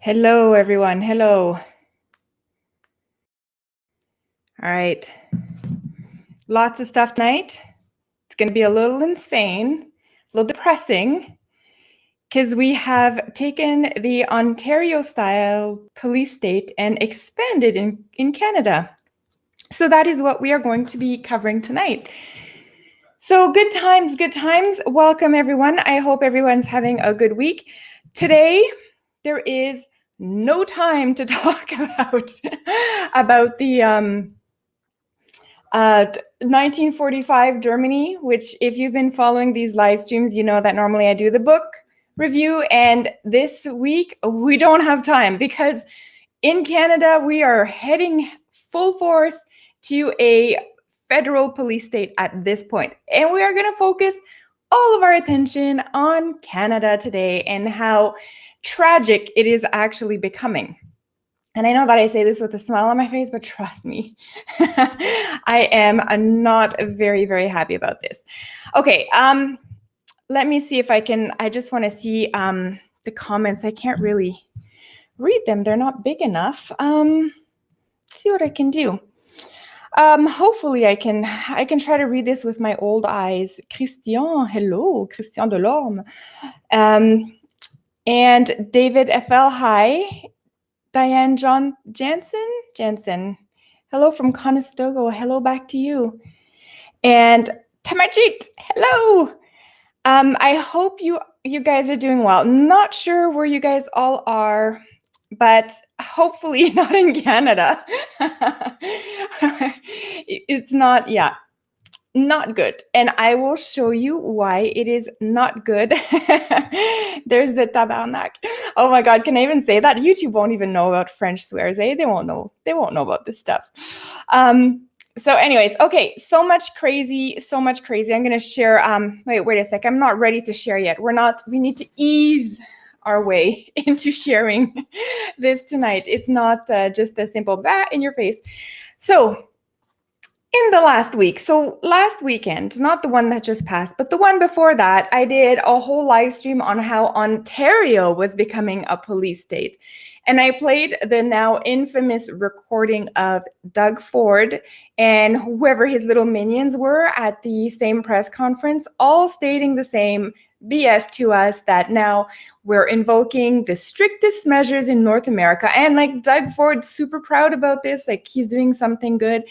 Hello, everyone. Hello. All right. Lots of stuff tonight. It's going to be a little insane, a little depressing, because we have taken the Ontario-style police state and expanded in Canada. So that is what we are going to be covering tonight. So good times, good times. Welcome, everyone. I hope everyone's having a good week. Today, there is no time to talk about the 1945 Germany, which if you've been following these live streams, you know that normally I do the book review. And this week, we don't have time because in Canada, we are heading full force to a federal police state at this point. And we are going to focus all of our attention on Canada today and how tragic it is actually becoming. And I know that I say this with a smile on my face, but trust me, I am not very, very happy about this. Okay, let me see if I can, I just want to see the comments. I can't really read them. They're not big enough. See what I can do. Hopefully I can try to read this with my old eyes. Christian, hello, Christian Delorme. And David FL, hi. Diane Jansen, hello from Conestoga. Hello back to you. And Tamarjit, hello. I hope you guys are doing well. Not sure where you guys all are, but hopefully not in Canada. It's not, yeah, not good. And I will show you why it is not good. There's the tabarnak. Oh my God, can I even say that? YouTube won't even know about French swears, eh? They won't know about this stuff. So anyways, okay, so much crazy. I'm gonna share, wait a sec. I'm not ready to share yet. We need to ease our way into sharing this tonight. It's not just a simple bat in your face. So in the last week, so last weekend, not the one that just passed, but the one before that, I did a whole live stream on how Ontario was becoming a police state. And I played the now infamous recording of Doug Ford and whoever his little minions were at the same press conference, all stating the same BS to us that now we're invoking the strictest measures in North America. And like Doug Ford's super proud about this, like he's doing something good.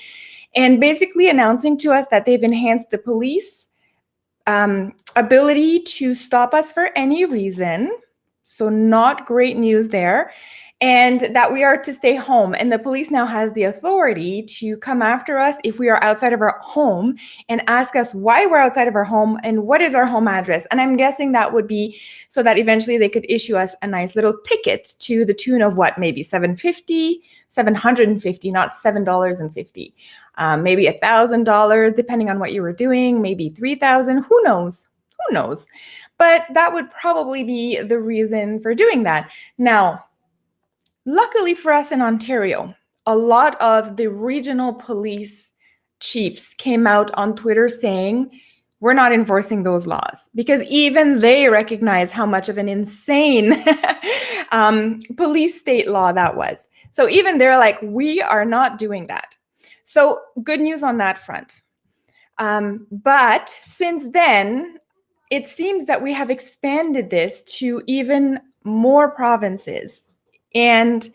And basically announcing to us that they've enhanced the police ability to stop us for any reason. So not great news there. And that we are to stay home. And the police now has the authority to come after us if we are outside of our home and ask us why we're outside of our home and what is our home address. And I'm guessing that would be so that eventually they could issue us a nice little ticket to the tune of what, maybe $750, not $7.50. Maybe $1,000, depending on what you were doing, maybe $3,000, who knows? But that would probably be the reason for doing that. Now, luckily for us in Ontario, a lot of the regional police chiefs came out on Twitter saying, we're not enforcing those laws, because even they recognize how much of an insane police state law that was. So even they're like, we are not doing that. So good news on that front. But since then, it seems that we have expanded this to even more provinces. And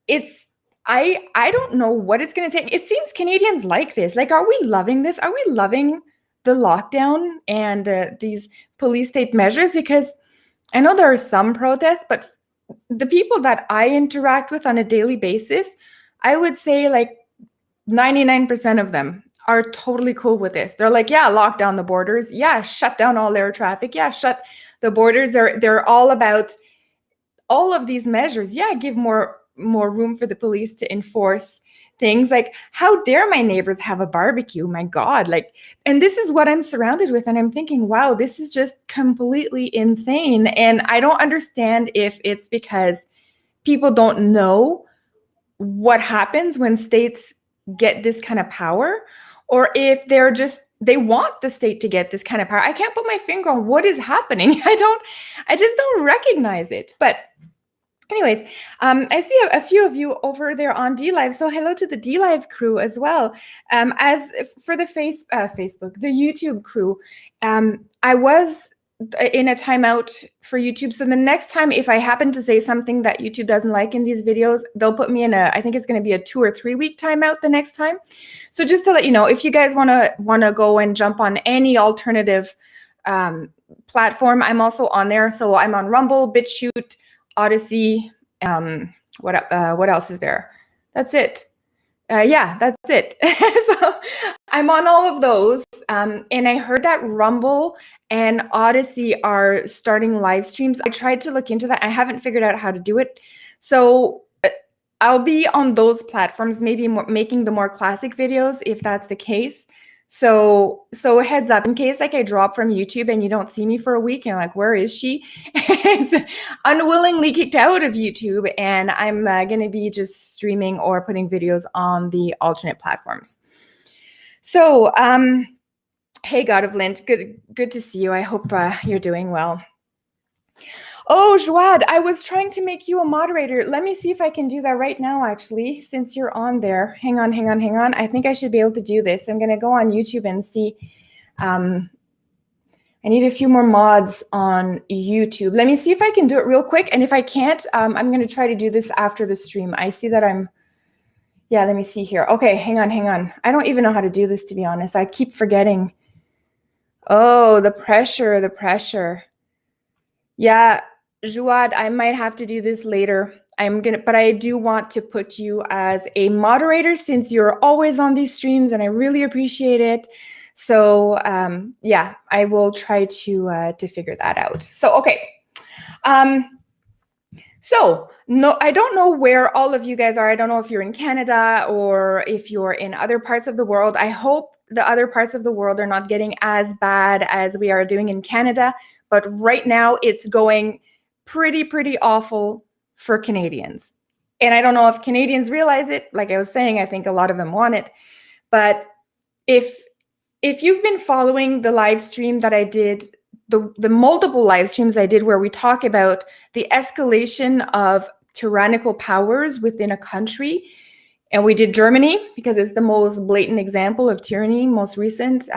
it's, I don't know what it's going to take. It seems Canadians like this. Like, are we loving this? Are we loving the lockdown and these police state measures? Because I know there are some protests, but the people that I interact with on a daily basis, I would say like 99% of them are totally cool with this. They're like, yeah, lock down the borders. Yeah, shut down all air traffic. Yeah, shut the borders. They're all about all of these measures. Yeah, give more room for the police to enforce things. Like, how dare my neighbors have a barbecue? My God, like, and this is what I'm surrounded with. And I'm thinking, wow, this is just completely insane. And I don't understand if it's because people don't know what happens when states get this kind of power, or if they want the state to get this kind of power. I can't put my finger on what is happening. I just don't recognize it. But Anyways, I see a few of you over there on DLive. So hello to the DLive crew as well. As for the Facebook, the YouTube crew, I was in a timeout for YouTube. So the next time, if I happen to say something that YouTube doesn't like in these videos, they'll put me in I think it's going to be a 2 or 3 week timeout the next time. So just to let you know, if you guys want to go and jump on any alternative platform, I'm also on there. So I'm on Rumble, BitChute, Odyssey. What else is there? That's it. Yeah, that's it. So I'm on all of those. And I heard that Rumble and Odyssey are starting live streams. I tried to look into that. I haven't figured out how to do it. So I'll be on those platforms, maybe making the more classic videos if that's the case. So heads up, in case like I drop from YouTube and you don't see me for a week and you're like, where is she? Unwillingly kicked out of YouTube, and I'm going to be just streaming or putting videos on the alternate platforms. So, hey, God of Lint, good to see you. I hope you're doing well. Oh, Joad, I was trying to make you a moderator. Let me see if I can do that right now, actually, since you're on there. Hang on. I think I should be able to do this. I'm going to go on YouTube and see. I need a few more mods on YouTube. Let me see if I can do it real quick. And if I can't, I'm going to try to do this after the stream. I see that yeah, let me see here. Okay, hang on. I don't even know how to do this, to be honest. I keep forgetting. Oh, the pressure. Yeah, Jouad, I might have to do this later. But I do want to put you as a moderator since you're always on these streams and I really appreciate it. So yeah, I will try to figure that out. So, okay. So no, I don't know where all of you guys are. I don't know if you're in Canada or if you're in other parts of the world. I hope the other parts of the world are not getting as bad as we are doing in Canada. But right now it's going pretty awful for Canadians. And I don't know if Canadians realize it. Like I was saying, I think a lot of them want it. But if you've been following the live stream that I did, the multiple live streams I did where we talk about the escalation of tyrannical powers within a country, and we did Germany because it's the most blatant example of tyranny, most recent,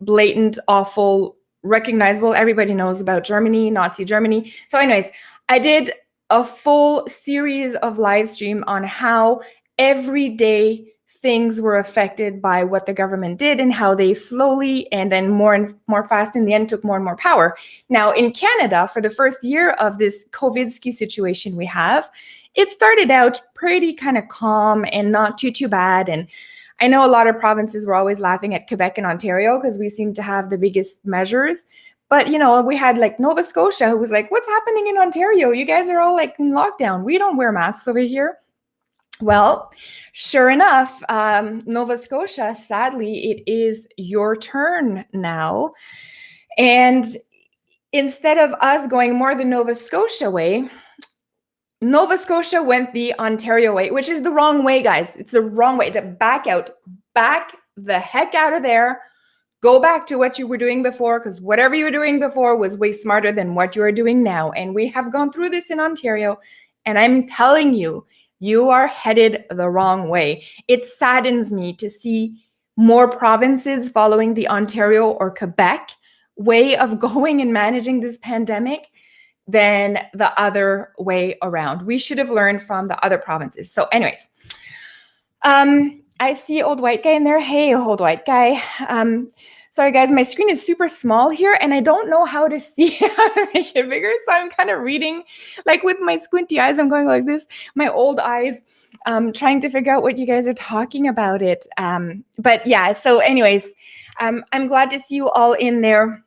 blatant, awful, recognizable. Everybody knows about Germany, Nazi Germany. So anyways, I did a full series of live stream on how everyday things were affected by what the government did and how they slowly and then more and more fast in the end took more and more power. Now in Canada, for the first year of this COVID-ski situation we have, it started out pretty kind of calm and not too bad. And I know a lot of provinces were always laughing at Quebec and Ontario because we seem to have the biggest measures. But, you know, we had like Nova Scotia who was like, what's happening in Ontario? You guys are all like in lockdown. We don't wear masks over here. Well, sure enough, Nova Scotia, sadly, it is your turn now. And instead of us going more the Nova Scotia way, Nova Scotia went the Ontario way, which is the wrong way, guys. It's the wrong way. To back the heck out of there. Go back to what you were doing before, because whatever you were doing before was way smarter than what you are doing now. And we have gone through this in Ontario, and I'm telling you, you are headed the wrong way. It saddens me to see more provinces following the Ontario or Quebec way of going and managing this pandemic than the other way around. We should have learned from the other provinces. So anyways, I see old white guy in there. Hey, old white guy. Sorry, guys, my screen is super small here, and I don't know how to see how to make it bigger. So I'm kind of reading, like with my squinty eyes, I'm going like this, my old eyes, trying to figure out what you guys are talking about it. But yeah, so anyways, I'm glad to see you all in there.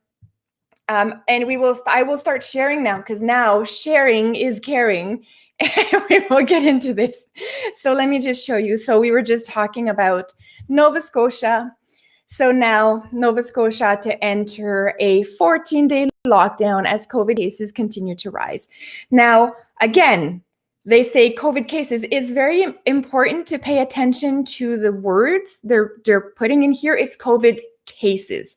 And I will start sharing now, because now sharing is caring. And we will get into this. So let me just show you. So we were just talking about Nova Scotia. So now Nova Scotia to enter a 14-day lockdown as COVID cases continue to rise. Now, again, they say COVID cases. It's very important to pay attention to the words they're putting in here. It's COVID cases.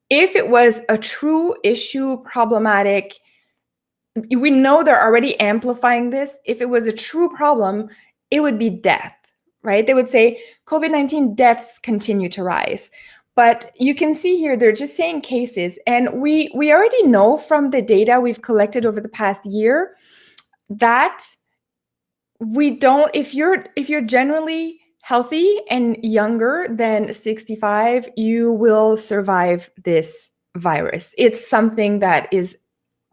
If it was a true issue, problematic we know they're already amplifying this. If it was a true problem, it would be death, right? They would say COVID-19 deaths continue to rise. But you can see here, they're just saying cases. And we already know from the data we've collected over the past year that we don't, if you're generally healthy and younger than 65, you will survive this virus. It's something that is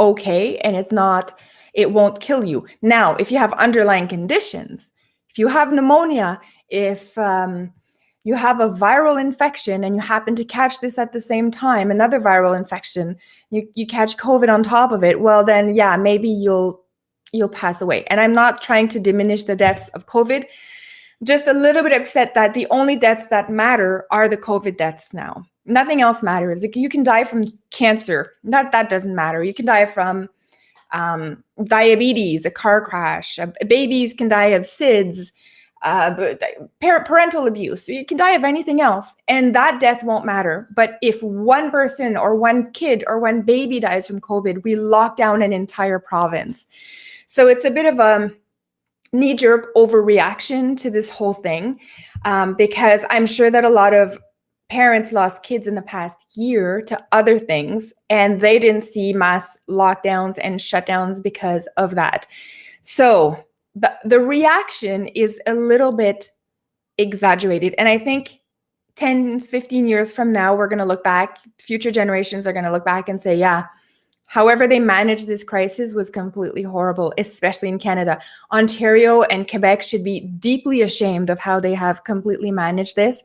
okay, and it won't kill you. Now, if you have underlying conditions, if you have pneumonia, if you have a viral infection and you happen to catch this at the same time, another viral infection, you catch COVID on top of it, well then, yeah, maybe you'll pass away. And I'm not trying to diminish the deaths of COVID, just a little bit upset that the only deaths that matter are the COVID deaths now. Nothing else matters. Like, you can die from cancer. That doesn't matter. You can die from diabetes, a car crash. Babies can die of SIDS, parental abuse. So you can die of anything else, and that death won't matter. But if one person or one kid or one baby dies from COVID, we lock down an entire province. So it's a bit of a knee-jerk overreaction to this whole thing, because I'm sure that a lot of parents lost kids in the past year to other things, and they didn't see mass lockdowns and shutdowns because of that. So the reaction is a little bit exaggerated. And I think 10, 15 years from now, we're going to look back, future generations are going to look back and say, yeah, however they managed this crisis was completely horrible, especially in Canada. Ontario and Quebec should be deeply ashamed of how they have completely managed this.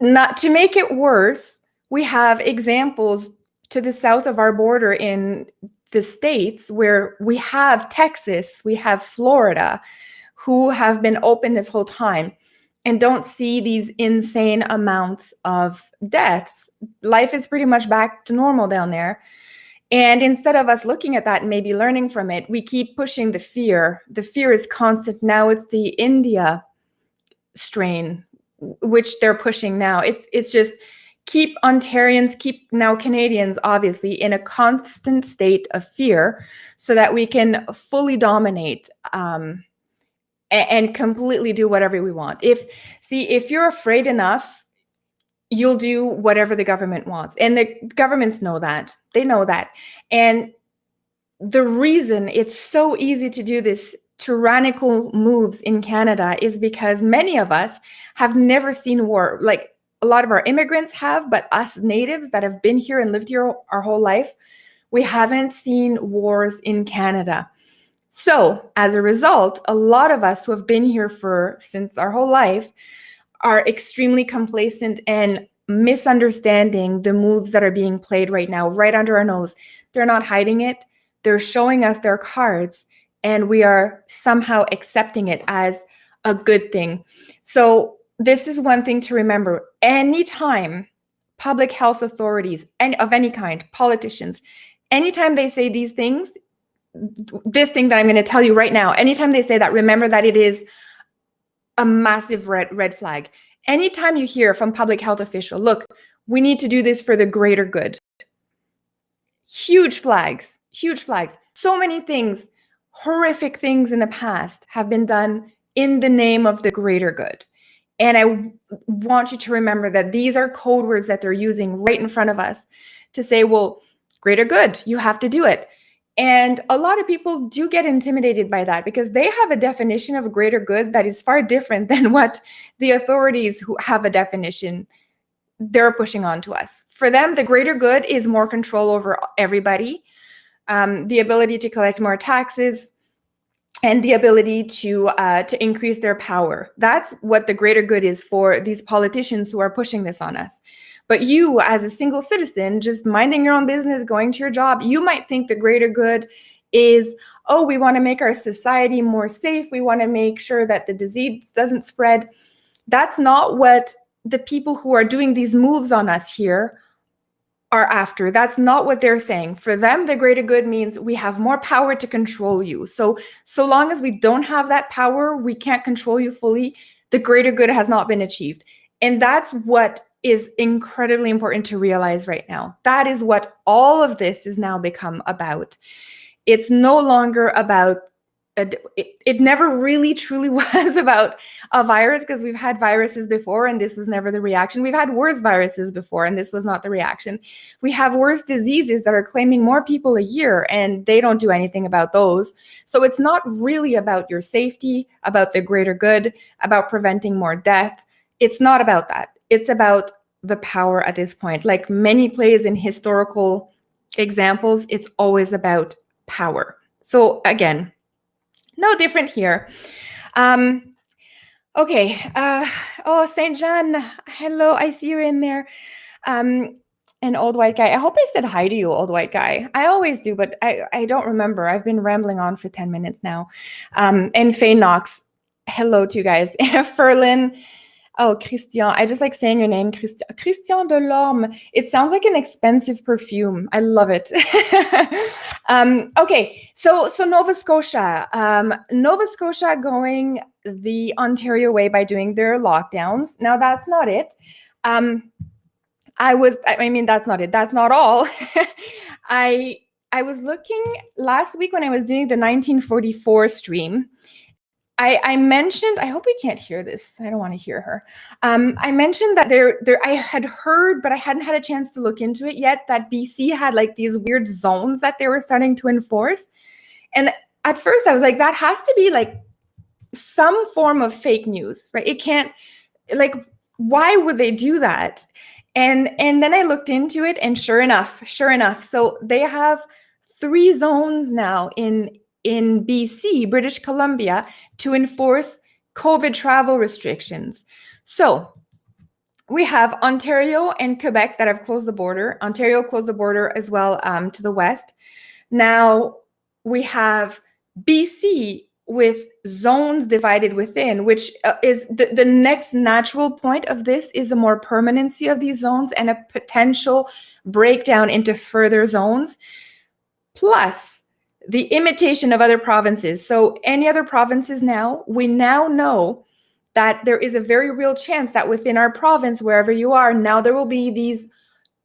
Not to make it worse, we have examples to the south of our border in the States where we have Texas, we have Florida, who have been open this whole time and don't see these insane amounts of deaths. Life is pretty much back to normal down there. And instead of us looking at that and maybe learning from it, we keep pushing the fear. The fear is constant. Now it's the India strain, which they're pushing now. It's just keep Ontarians, keep now Canadians, obviously, in a constant state of fear so that we can fully dominate and completely do whatever we want. If you're afraid enough, you'll do whatever the government wants. And the governments know that. They know that. And the reason it's so easy to do this tyrannical moves in Canada is because many of us have never seen war. Like, a lot of our immigrants have, but us natives that have been here and lived here our whole life, we haven't seen wars in Canada. So as a result, a lot of us who have been here since our whole life are extremely complacent and misunderstanding the moves that are being played right now, right under our nose. They're not hiding it. They're showing us their cards, and we are somehow accepting it as a good thing. So this is one thing to remember. Anytime public health authorities, of any kind, politicians, anytime they say these things, this thing that I'm going to tell you right now, anytime they say that, remember that it is a massive red flag. Anytime you hear from public health official, look, we need to do this for the greater good. Huge flags, huge flags. So many things, horrific things in the past have been done in the name of the greater good. And I want you to remember that these are code words that they're using right in front of us to say, well, greater good, you have to do it. And a lot of people do get intimidated by that because they have a definition of a greater good that is far different than what the authorities who have a definition they're pushing on to us. For them, the greater good is more control over everybody, the ability to collect more taxes, and the ability to increase their power. That's what the greater good is for these politicians who are pushing this on us. But you, as a single citizen, just minding your own business, going to your job, you might think the greater good is, oh, we want to make our society more safe. We want to make sure that the disease doesn't spread. That's not what the people who are doing these moves on us here are after. That's not what they're saying. For them, the greater good means we have more power to control you. So long as we don't have that power, we can't control you fully, the greater good has not been achieved. And that's what is incredibly important to realize right now. That is what all of this is now become about. It's no longer about, it never really truly was about a virus, because we've had viruses before and this was never the reaction. We've had worse viruses before and this was not the reaction. We have worse diseases that are claiming more people a year and they don't do anything about those. So it's not really about your safety, about the greater good, about preventing more death. It's not about that. It's about the power at this point. Like many plays in historical examples, it's always about power. So again, no different here. Okay. Oh, St. John, hello. I see you in there. An old white guy. I hope I said hi to you, old white guy. I always do, but I don't remember. I've been rambling on for 10 minutes now. And Faye Knox, hello to you guys. Ferlin. Oh, Christian. I just like saying your name, Christian. Christian Delorme. It sounds like an expensive perfume. I love it. Okay, so Nova Scotia. Nova Scotia going the Ontario way by doing their lockdowns. Now, that's not it. That's not it. That's not all. I was looking last week when I was doing the 1944 stream. I mentioned, I hope we can't hear this. I don't want to hear her. I mentioned that I had heard, but I hadn't had a chance to look into it yet, that BC had like these weird zones that they were starting to enforce. And at first I was like, that has to be like some form of fake news, right? It can't, like, why would they do that? And then I looked into it, and sure enough, so they have 3 zones now in BC, British Columbia, to enforce COVID travel restrictions. So we have Ontario and Quebec that have closed the border. Ontario closed the border as well to the west. Now we have BC with zones divided within, which is the next natural point of this is the more permanency of these zones and a potential breakdown into further zones. Plus, the imitation of other provinces. So any other provinces now, we now know that there is a very real chance that within our province, wherever you are, now there will be these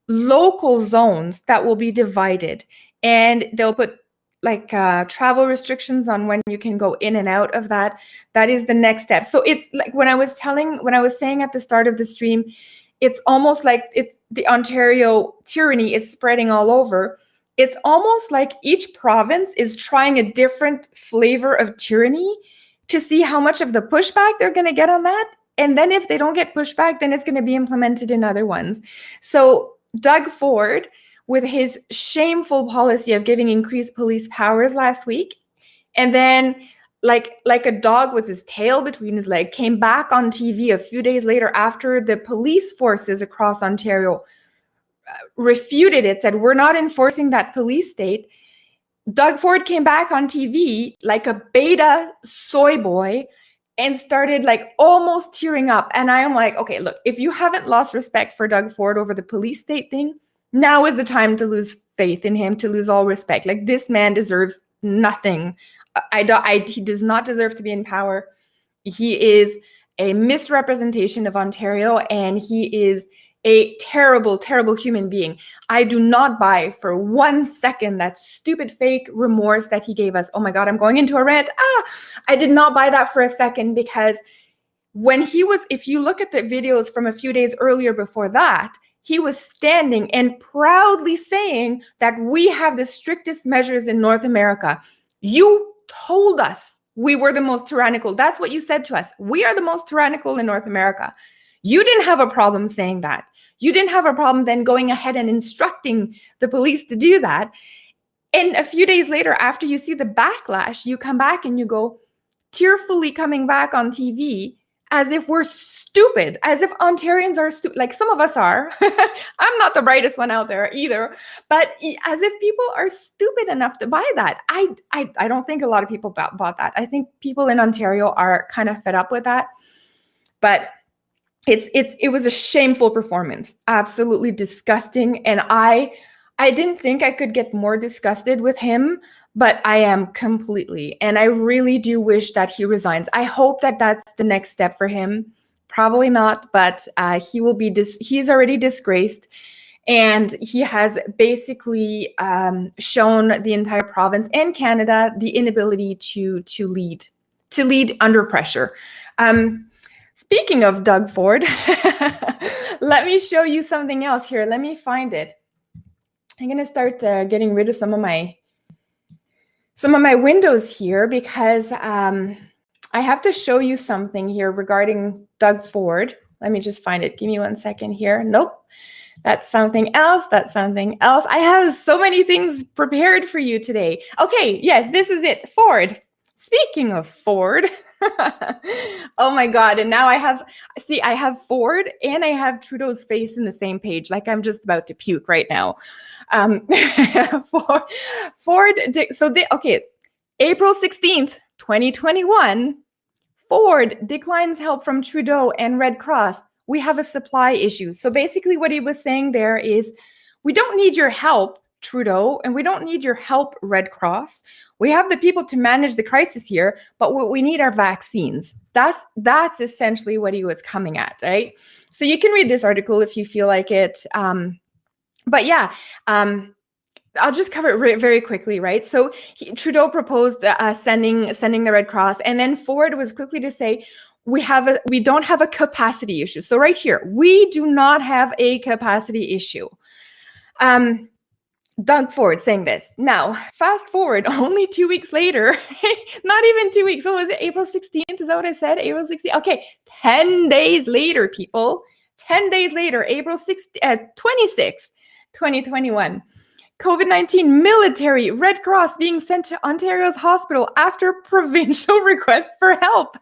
local zones that will be divided. And they'll put like travel restrictions on when you can go in and out of that. That is the next step. So it's like when I was saying at the start of the stream, it's almost like it's the Ontario tyranny is spreading all over. It's almost like each province is trying a different flavor of tyranny to see how much of the pushback they're going to get on that. And then if they don't get pushback, then it's going to be implemented in other ones. So Doug Ford, with his shameful policy of giving increased police powers last week, and then like a dog with his tail between his legs, came back on TV a few days later after the police forces across Ontario refuted it, said, we're not enforcing that police state. Doug Ford came back on TV like a beta soy boy and started like almost tearing up. And I am like, okay, look, if you haven't lost respect for Doug Ford over the police state thing, now is the time to lose faith in him, to lose all respect. Like, this man deserves nothing. He does not deserve to be in power. He is a misrepresentation of Ontario, and he is a terrible, terrible human being. I do not buy for 1 second that stupid fake remorse that he gave us. Oh my God, I'm going into a rant. I did not buy that for a second, because when he was, if you look at the videos from a few days earlier before that, he was standing and proudly saying that we have the strictest measures in North America. You told us we were the most tyrannical. That's what you said to us. We are the most tyrannical in North America. You didn't have a problem saying that. You didn't have a problem then going ahead and instructing the police to do that. And a few days later, after you see the backlash, you come back and you go, tearfully coming back on TV, as if we're stupid, as if Ontarians are stupid. Like, some of us are. I'm not the brightest one out there either, but as if people are stupid enough to buy that. I don't think a lot of people bought that. I think people in Ontario are kind of fed up with that. But it was a shameful performance, absolutely disgusting. And I didn't think I could get more disgusted with him, but I am completely. And I really do wish that he resigns. I hope that that's the next step for him. Probably not, but he will be. He's already disgraced, And he has basically shown the entire province and Canada the inability to lead under pressure. Speaking of Doug Ford, let me show you something else here. Let me find it. I'm going to start getting rid of some of my windows here because I have to show you something here regarding Doug Ford. Let me just find it. Give me 1 second here. Nope. That's something else. That's something else. I have so many things prepared for you today. Okay, yes, this is it. Ford. Speaking of Ford, oh my God. And now I have Ford and I have Trudeau's face in the same page. Like I'm just about to puke right now. Ford, April 16th, 2021, Ford declines help from Trudeau and Red Cross. We have a supply issue. So basically what he was saying there is, we don't need your help, Trudeau, and we don't need your help, Red Cross. We have the people to manage the crisis here, but what we need are vaccines. That's essentially what he was coming at, right? So you can read this article if you feel like it. But yeah, I'll just cover it very quickly, right? So Trudeau proposed sending the Red Cross, and then Ford was quickly to say, we don't have a capacity issue. So right here, we do not have a capacity issue. Doug Ford saying this. Now, fast forward only 2 weeks later, not even 2 weeks. So was it April 16th? Is that what I said? April 16th. Okay, 10 days later, people. 10 days later, April 26th, 2021. COVID-19 military Red Cross being sent to Ontario's hospital after provincial request for help.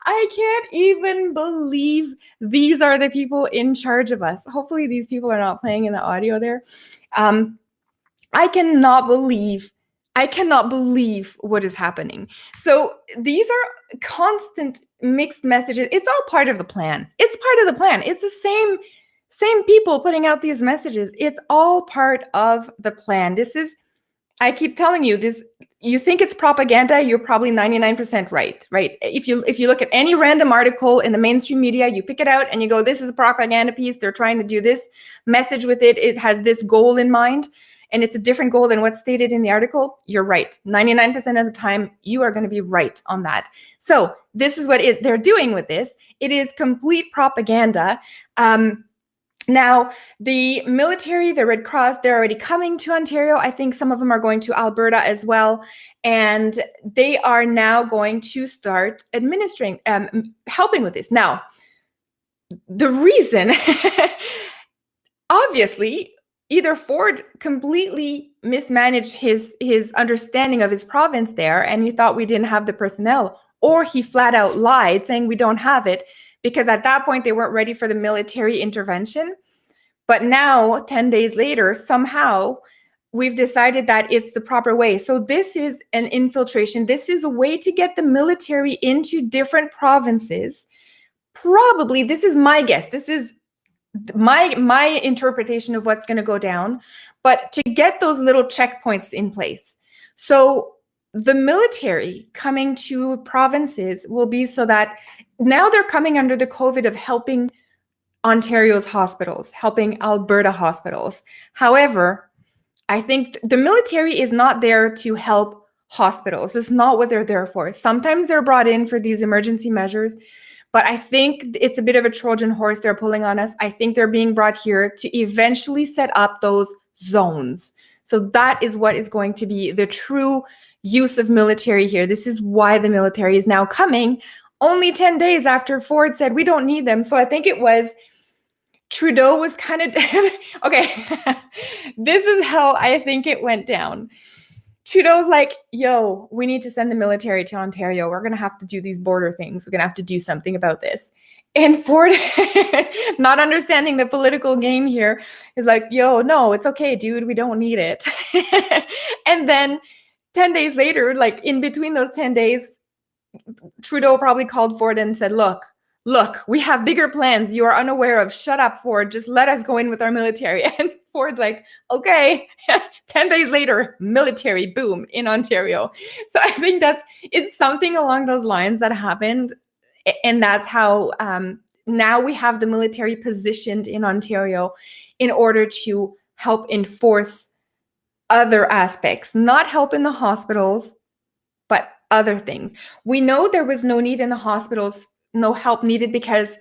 I can't even believe these are the people in charge of us. Hopefully these people are not playing in the audio there. I cannot believe what is happening. So these are constant mixed messages. It's all part of the plan. It's part of the plan. It's the same people putting out these messages. It's all part of the plan. I keep telling you this, you think it's propaganda, you're probably 99% right? If you look at any random article in the mainstream media, you pick it out and you go, this is a propaganda piece. They're trying to do this message with it. It has this goal in mind, and it's a different goal than what's stated in the article. You're right. 99% of the time, you are going to be right on that. So this is what they're doing with this. It is complete propaganda. Now, the military, the Red Cross, they're already coming to Ontario. I think some of them are going to Alberta as well. And they are now going to start administering, helping with this. Now, the reason, obviously, either Ford completely mismanaged his understanding of his province there, and he thought we didn't have the personnel, or he flat out lied saying we don't have it, because at that point they weren't ready for the military intervention. But now, 10 days later, somehow we've decided that it's the proper way. So this is an infiltration. This is a way to get the military into different provinces. Probably, this is my guess. This is my interpretation of what's going to go down, but to get those little checkpoints in place. So the military coming to provinces will be so that now they're coming under the COVID of helping Ontario's hospitals, helping Alberta hospitals. However, I think the military is not there to help hospitals. It's not what they're there for. Sometimes they're brought in for these emergency measures, but I think it's a bit of a Trojan horse they're pulling on us. I think they're being brought here to eventually set up those zones. So that is what is going to be the true use of military here. This is why the military is now coming only 10 days after Ford said we don't need them. So I think it was Trudeau was kind of, okay, this is how I think it went down. Trudeau's like, yo, we need to send the military to Ontario. We're going to have to do these border things. We're going to have to do something about this. And Ford, not understanding the political game here, is like, yo, no, it's okay, dude. We don't need it. And then 10 days later, like in between those 10 days, Trudeau probably called Ford and said, look, we have bigger plans you are unaware of. Shut up, Ford. Just let us go in with our military. And Ford's like, okay. 10 days later, military, boom, in Ontario. So I think it's something along those lines that happened. And that's how now we have the military positioned in Ontario in order to help enforce other aspects, not help in the hospitals, but other things. We know there was no need in the hospitals, no help needed, because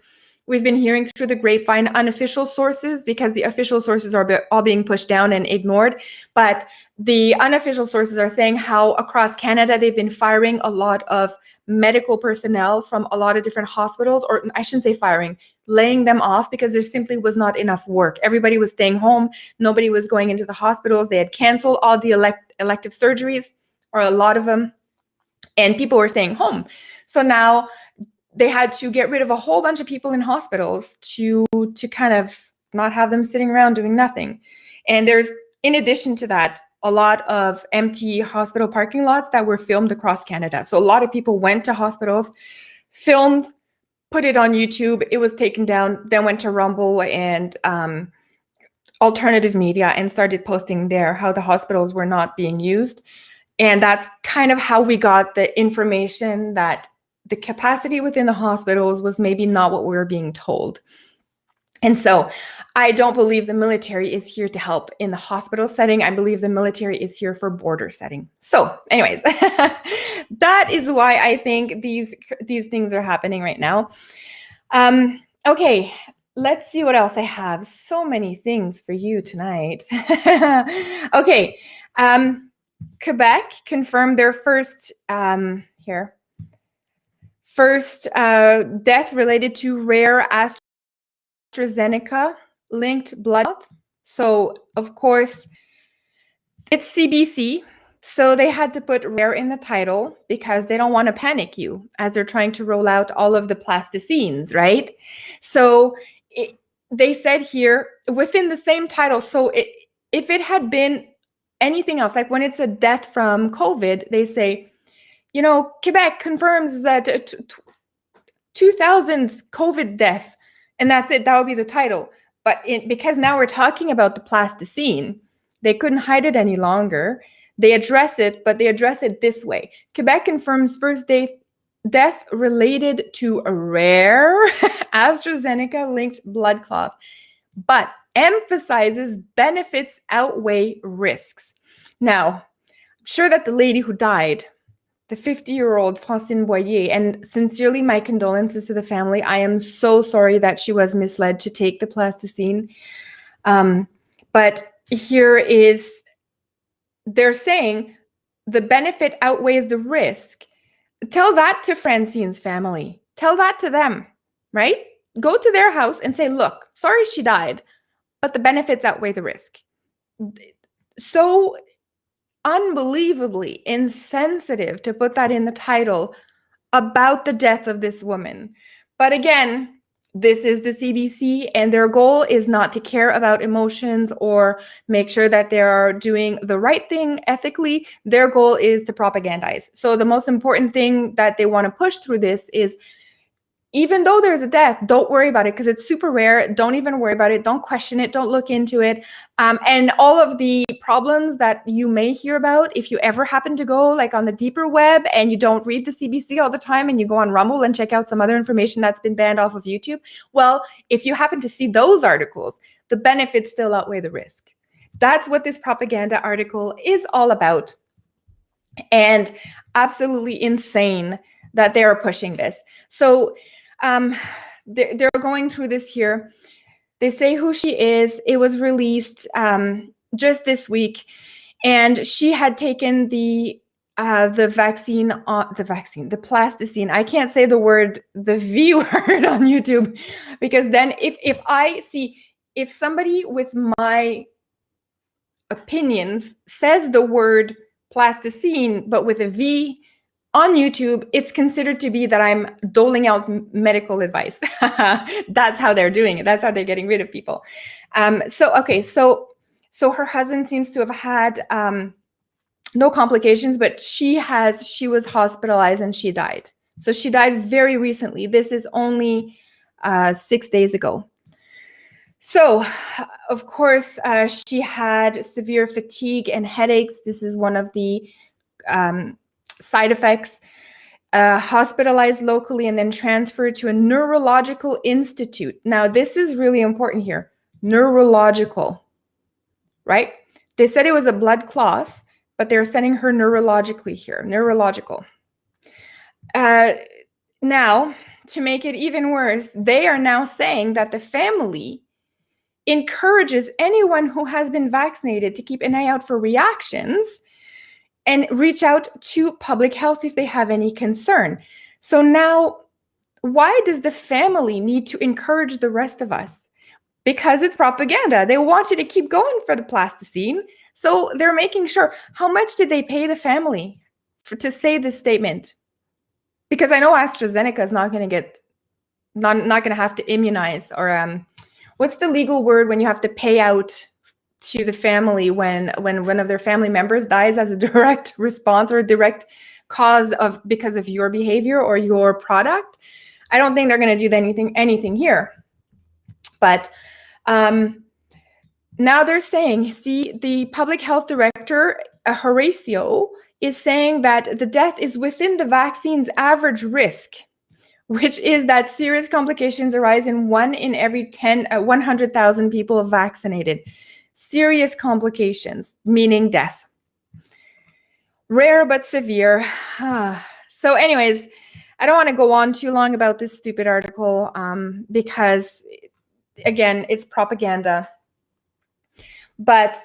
we've been hearing through the grapevine unofficial sources, because the official sources are all being pushed down and ignored. But the unofficial sources are saying how across Canada, they've been firing a lot of medical personnel from a lot of different hospitals, or I shouldn't say firing, laying them off, because there simply was not enough work. Everybody was staying home. Nobody was going into the hospitals. They had canceled all the elective surgeries, or a lot of them, and people were staying home. So now they had to get rid of a whole bunch of people in hospitals to kind of not have them sitting around doing nothing. And there's, in addition to that, a lot of empty hospital parking lots that were filmed across Canada. So a lot of people went to hospitals, filmed, put it on YouTube. It was taken down, then went to Rumble and alternative media and started posting there how the hospitals were not being used. And that's kind of how we got the information that the capacity within the hospitals was maybe not what we were being told. And so I don't believe the military is here to help in the hospital setting. I believe the military is here for border setting. So anyways, that is why I think these things are happening right now. Okay, let's see what else I have. So many things for you tonight. Okay, Quebec confirmed their first death related to rare AstraZeneca linked blood clot. So of course it's CBC, so they had to put rare in the title because they don't want to panic you as they're trying to roll out all of the plasticines, right? So they said here within the same title, so if it had been anything else, like when it's a death from COVID, they say, you know, Quebec confirms that 2000's COVID death, and that's it. That would be the title. But because now we're talking about the plasticine, they couldn't hide it any longer. They address it, but they address it this way. Quebec confirms first death related to a rare AstraZeneca-linked blood clot, but emphasizes benefits outweigh risks. Now, I'm sure that the lady who died, the 50-year-old Francine Boyer, and sincerely my condolences to the family. I am so sorry that she was misled to take the plasticine. But here is, they're saying the benefit outweighs the risk. Tell that to Francine's family. Tell that to them, right? Go to their house and say, look, sorry she died, but the benefits outweigh the risk. So unbelievably insensitive to put that in the title about the death of this woman. But again, this is the CBC, and their goal is not to care about emotions or make sure that they are doing the right thing ethically. Their goal is to propagandize. So the most important thing that they want to push through this is, even though there's a death, don't worry about it because it's super rare. Don't even worry about it. Don't question it. Don't look into it. And all of the problems that you may hear about, if you ever happen to go like on the deeper web and you don't read the CBC all the time and you go on Rumble and check out some other information that's been banned off of YouTube, well, if you happen to see those articles, the benefits still outweigh the risk. That's what this propaganda article is all about. And absolutely insane that they are pushing this. So they're going through this here. They say who she is. It was released just this week, and she had taken the plasticine. I can't say the word, the V word on YouTube, because then if somebody with my opinions says the word plasticine but with a V on YouTube, it's considered to be that I'm doling out medical advice. That's how they're doing it. That's how they're getting rid of people. So her husband seems to have had no complications, but she was hospitalized and she died. So she died very recently. This is only 6 days ago. So, of course, she had severe fatigue and headaches. This is one of the side effects. hospitalized locally and then transferred to a neurological institute. Now, this is really important here. Neurological, right? They said it was a blood clot, but they're sending her neurologically here, neurological. Now, to make it even worse, they are now saying that the family encourages anyone who has been vaccinated to keep an eye out for reactions and reach out to public health if they have any concern. So now, why does the family need to encourage the rest of us? Because it's propaganda. They want you to keep going for the plasticine. So they're making sure. How much did they pay the family to say this statement? Because I know AstraZeneca is not going to have to immunize, or what's the legal word when you have to pay out to the family when one of their family members dies as a direct response or a direct cause of because of your behavior or your product? I don't think they're going to do anything here. But now they're saying, see, the public health director, Horacio, is saying that the death is within the vaccine's average risk, which is that serious complications arise in 1 in every 100,000 people vaccinated. Serious complications, meaning death. Rare but severe. So anyways, I don't want to go on too long about this stupid article because, again, it's propaganda. But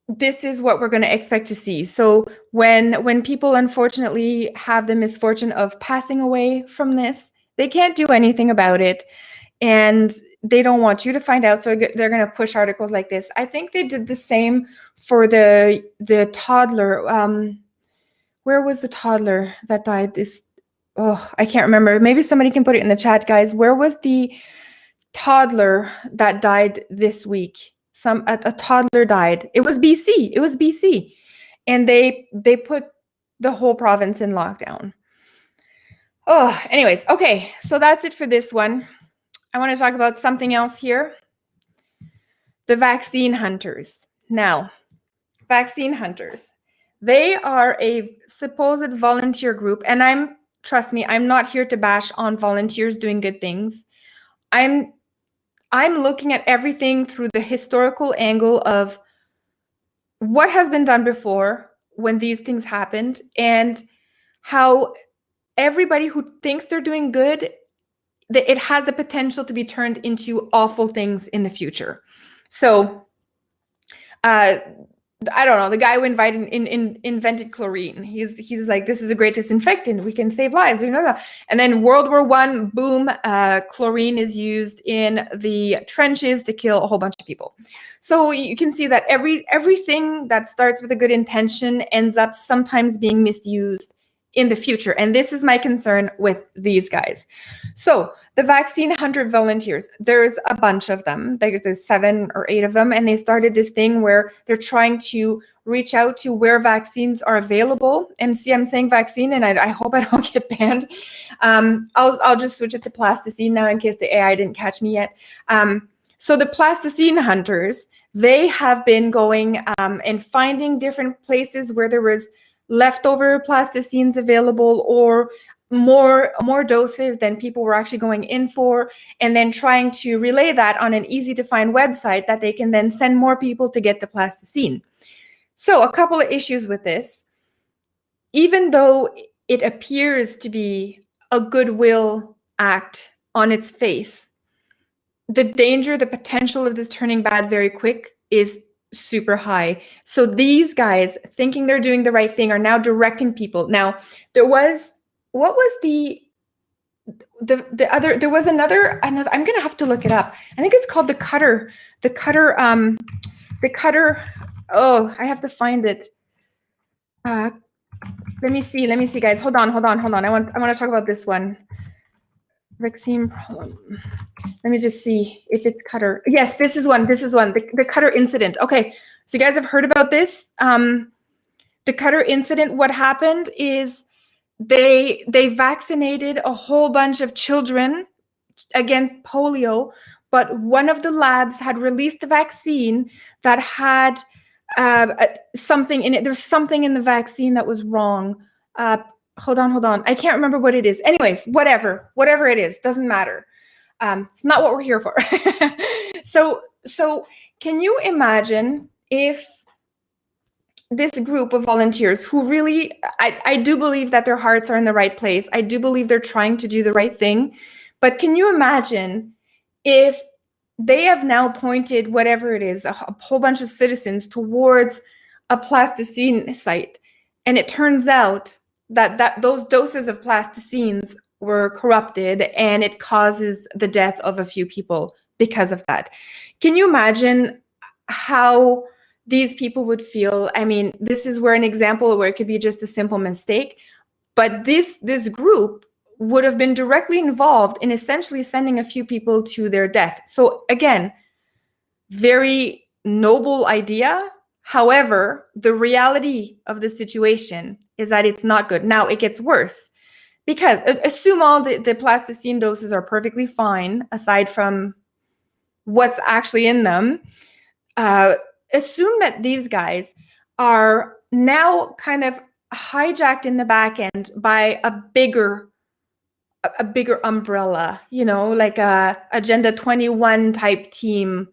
this is what we're going to expect to see. So when people unfortunately have the misfortune of passing away from this, they can't do anything about it. And they don't want you to find out, so they're going to push articles like this. I think they did the same for the toddler. Where was the toddler that died? I can't remember. Maybe somebody can put it in the chat, guys. Where was the toddler that died this week? A toddler died. It was BC. And they put the whole province in lockdown. Anyways, okay. So that's it for this one. I want to talk about something else here. The vaccine hunters. Now, vaccine hunters. They are a supposed volunteer group. And trust me, I'm not here to bash on volunteers doing good things. I'm looking at everything through the historical angle of what has been done before when these things happened, and how everybody who thinks they're doing good, that it has the potential to be turned into awful things in the future. So, I don't know, the guy who invented chlorine. He's like, this is a great disinfectant. We can save lives. We know that. And then World War I, boom, chlorine is used in the trenches to kill a whole bunch of people. So you can see that everything that starts with a good intention ends up sometimes being misused in the future. And this is my concern with these guys. So the vaccine hunter volunteers, there's a bunch of them. There's 7 or 8 of them. And they started this thing where they're trying to reach out to where vaccines are available. And see, I'm saying vaccine, and I hope I don't get banned. I'll just switch it to plasticine now in case the AI didn't catch me yet. So the plasticine hunters, they have been going and finding different places where there was leftover plasticines available, or more doses than people were actually going in for, and then trying to relay that on an easy to find website that they can then send more people to get the plasticine. So a couple of issues with this. Even though it appears to be a goodwill act on its face, the danger, the potential of this turning bad very quick is super high. So these guys, thinking they're doing the right thing, are now directing people. Now, there was another, I'm gonna have to look it up. I think it's called the cutter. Oh, I have to find it. Let me see, guys. Hold on. I want to talk about this one. Vaccine problem. Let me just see if it's cutter. Yes, this is one. The cutter incident. Okay, so you guys have heard about this. The cutter incident. What happened is they vaccinated a whole bunch of children against polio, but one of the labs had released the vaccine that had something in it. There was something in the vaccine that was wrong. hold on. I can't remember what it is. Anyways, whatever it is, doesn't matter. It's not what we're here for. So can you imagine if this group of volunteers who really, I do believe that their hearts are in the right place. I do believe they're trying to do the right thing. But can you imagine if they have now pointed whatever it is, a whole bunch of citizens towards a plasticine site, and it turns out that those doses of plasticines were corrupted and it causes the death of a few people because of that. Can you imagine how these people would feel? I mean, this is where an example where it could be just a simple mistake, but this group would have been directly involved in essentially sending a few people to their death. So again, very noble idea. However, the reality of the situation is that it's not good. Now it gets worse, because assume all the plasticine doses are perfectly fine, aside from what's actually in them. Assume that these guys are now kind of hijacked in the back end by a bigger umbrella, like a Agenda 21 type team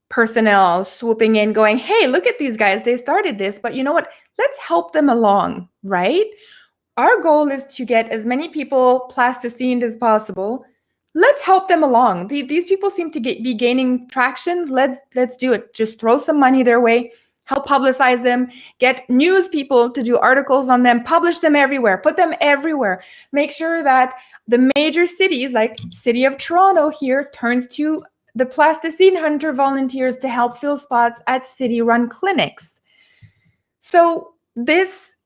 personnel swooping in going, hey, look at these guys, they started this, but you know what, let's help them along, right? Our goal is to get as many people plasticined as possible. Let's help them along. These people seem to be gaining traction. Let's do it. Just throw some money their way, help publicize them, get news people to do articles on them, publish them everywhere, put them everywhere. Make sure that the major cities, like City of Toronto here, turns to the plasticine hunter volunteers to help fill spots at city-run clinics. So this,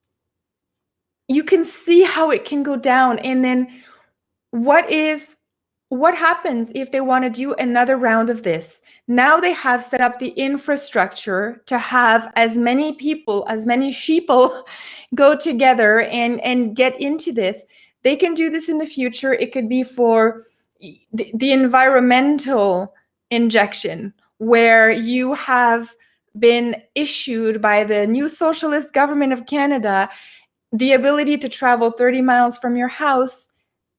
you can see how it can go down. And then what happens if they want to do another round of this? Now they have set up the infrastructure to have as many people, as many sheeple go together and get into this. They can do this in the future. It could be for the environmental injection, where you have been issued by the new socialist government of Canada the ability to travel 30 miles from your house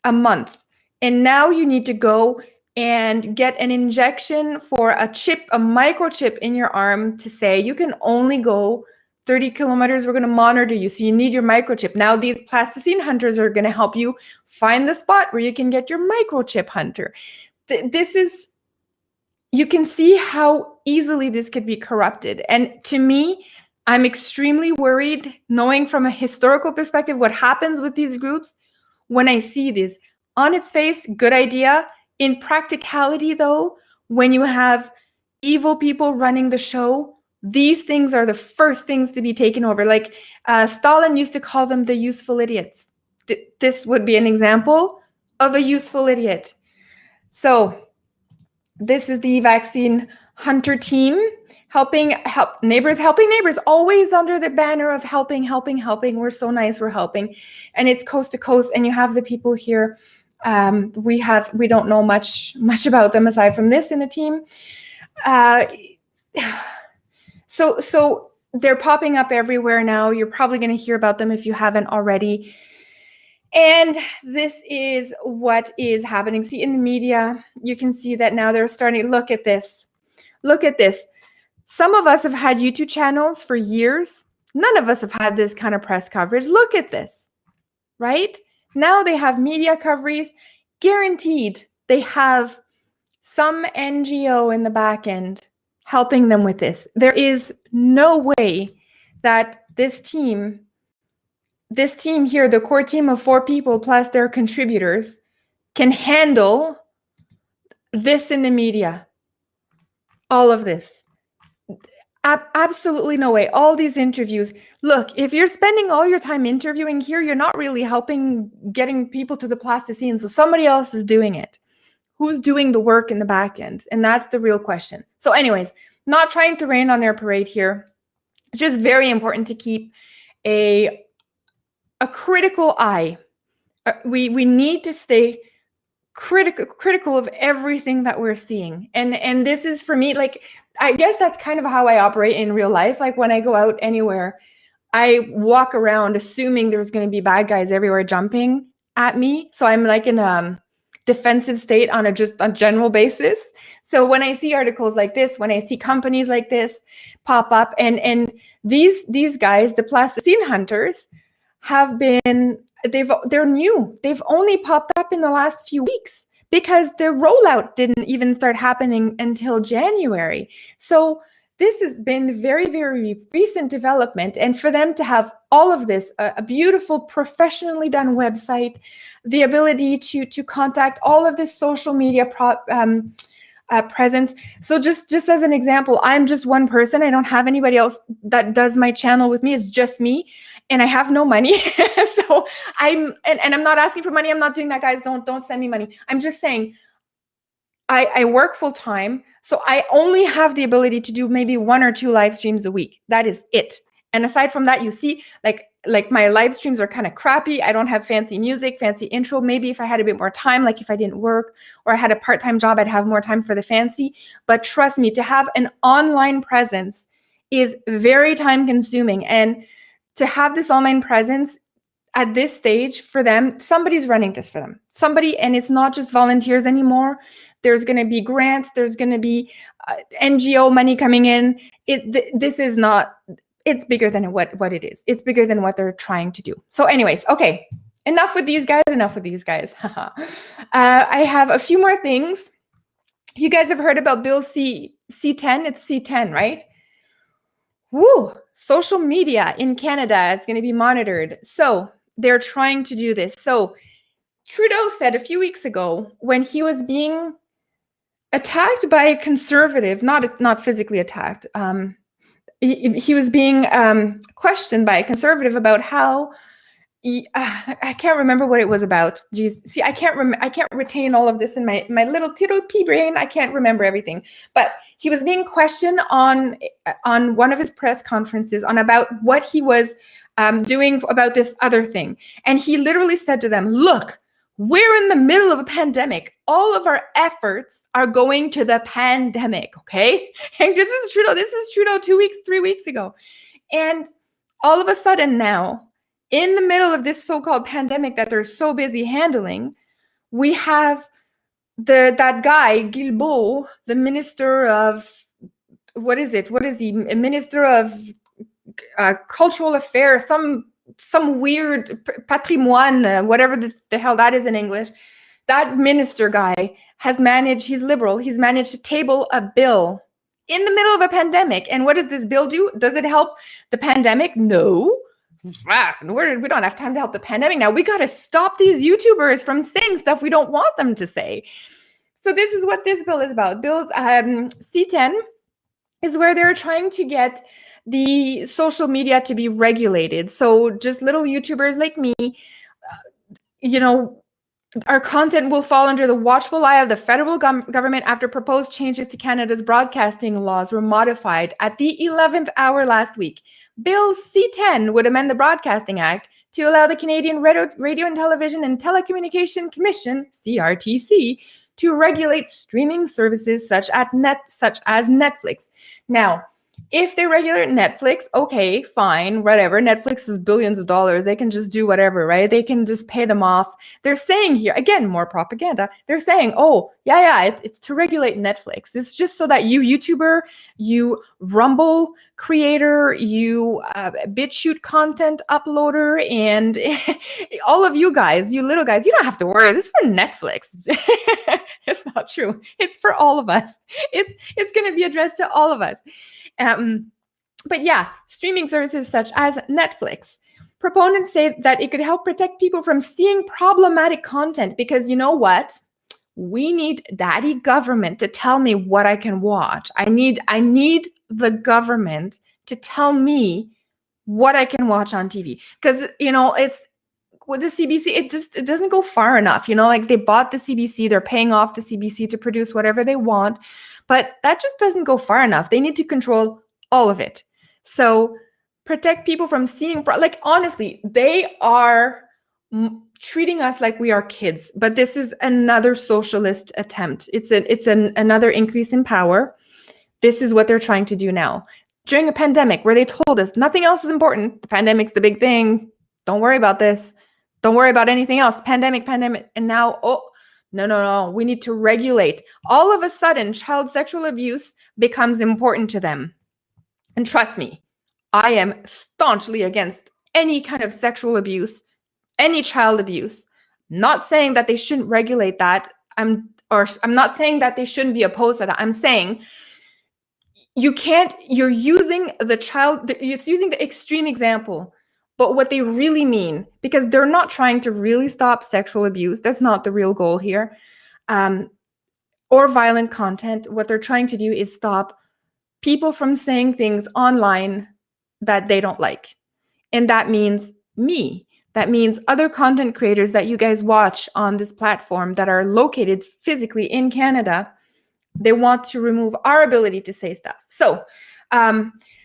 a month. And now you need to go and get an injection for a chip, a microchip in your arm to say you can only go 30 kilometers. We're going to monitor you. So you need your microchip. Now these plasticine hunters are going to help you find the spot where you can get your microchip hunter. This is, you can see how easily this could be corrupted. And to me, I'm extremely worried, knowing from a historical perspective what happens with these groups when I see this. On its face, good idea. In practicality, though, when you have evil people running the show, these things are the first things to be taken over. Like Stalin used to call them the useful idiots. This would be an example of a useful idiot. So this is the vaccine hunter team helping neighbors, always under the banner of helping. We're so nice, we're helping. And it's coast to coast. And you have the people here. We don't know much about them aside from this in the team. So they're popping up everywhere now. You're probably going to hear about them if you haven't already. And this is what is happening. See, in the media, you can see that now they're starting. Look at this. Some of us have had YouTube channels for years. None of us have had this kind of press coverage. Look at this, right? Now they have media coverage. Guaranteed they have some NGO in the back end helping them with this. There is no way that this team here, the core team of 4 people plus their contributors, can handle this in the media. All of this. Absolutely no way. All these interviews. Look, if you're spending all your time interviewing here, you're not really helping getting people to the plasticine. So somebody else is doing it. Who's doing the work in the back end? And that's the real question. So anyways, not trying to rain on their parade here. It's just very important to keep a critical eye. We need to stay critical of everything that we're seeing. And this is, for me, like, I guess that's kind of how I operate in real life. Like when I go out anywhere, I walk around assuming there's going to be bad guys everywhere jumping at me. So I'm like in a defensive state on a general basis. So when I see articles like this, when I see companies like this pop up, and these guys, the plasticine hunters, have been they're new. They've only popped up in the last few weeks because the rollout didn't even start happening until January. So this has been very, very recent development. And for them to have all of this, a beautiful, professionally done website, the ability to contact all of this social media presence. So just as an example, I'm just one person. I don't have anybody else that does my channel with me. It's just me. And I have no money. So I'm not asking for money. I'm not doing that, guys. Don't send me money. I'm just saying I work full time. So I only have the ability to do maybe 1 or 2 live streams a week. That is it. And aside from that, you see, like my live streams are kind of crappy. I don't have fancy music, fancy intro. Maybe if I had a bit more time, like if I didn't work or I had a part-time job, I'd have more time for the fancy. But trust me, to have an online presence is very time consuming. And to have this online presence at this stage for them, somebody's running this for them. Somebody, and it's not just volunteers anymore. There's going to be grants. There's going to be NGO money coming in. This is not, it's bigger than what it is. It's bigger than what they're trying to do. So anyways, okay, enough with these guys. I have a few more things. You guys have heard about Bill C10. It's C10, right? Woo! Social media in Canada is going to be monitored. So they're trying to do this. So Trudeau said a few weeks ago, when he was being attacked by a conservative, not physically attacked, he was being questioned by a conservative about how I can't remember what it was about. Geez, see, I can't retain all of this in my little pea brain. I can't remember everything. But he was being questioned on one of his press conferences on about what he was doing about this other thing, and he literally said to them, "Look, we're in the middle of a pandemic. All of our efforts are going to the pandemic, okay?" And this is Trudeau. This is Trudeau 3 weeks ago. And all of a sudden now, in the middle of this so-called pandemic that they're so busy handling, we have that guy, Guilbeault, the minister of, what is it? What is he? A minister of cultural affairs, some weird patrimoine, whatever the hell that is in English. That minister guy has managed, he's liberal, he's managed to table a bill in the middle of a pandemic. And what does this bill do? Does it help the pandemic? No. We don't have time to help the pandemic now. We got to stop these YouTubers from saying stuff we don't want them to say. So this is what this bill is about. Bill C10 is where they're trying to get the social media to be regulated. So just little YouTubers like me, our content will fall under the watchful eye of the federal government after proposed changes to Canada's broadcasting laws were modified at the 11th hour last week. Bill C10 would amend the Broadcasting Act to allow the Canadian Radio and Television and Telecommunication Commission, CRTC, to regulate streaming services such as Netflix. Now, if they regulate Netflix, okay, fine, whatever. Netflix is billions of dollars. They can just do whatever, right? They can just pay them off. They're saying here, again, more propaganda. They're saying, oh, yeah, it's to regulate Netflix. It's just so that you YouTuber, you Rumble creator, you BitChute content uploader, and all of you guys, you little guys, you don't have to worry. This is for Netflix. It's not true. It's for all of us. It's going to be addressed to all of us. But yeah, streaming services such as Netflix. Proponents say that it could help protect people from seeing problematic content because you know what? We need daddy government to tell me what I can watch. I need the government to tell me what I can watch on TV. Because, it's with the CBC, it doesn't go far enough. Like they bought the CBC, they're paying off the CBC to produce whatever they want. But that just doesn't go far enough. They need to control all of it. So protect people from seeing, honestly, they are treating us like we are kids. But this is another socialist attempt. It's another increase in power. This is what they're trying to do now. during a pandemic where they told us nothing else is important. The pandemic's the big thing. Don't worry about this. Don't worry about anything else. Pandemic. And now, oh, no. We need to regulate. All of a sudden, child sexual abuse becomes important to them. And trust me, I am staunchly against any kind of sexual abuse, any child abuse. Not saying that they shouldn't regulate that. I'm not saying that they shouldn't be opposed to that. I'm saying you're using it's using the extreme example, but what they really mean, because they're not trying to really stop sexual abuse. That's not the real goal here. Or violent content. What they're trying to do is stop people from saying things online that they don't like. And that means me. That means other content creators that you guys watch on this platform that are located physically in Canada. They want to remove our ability to say stuff. So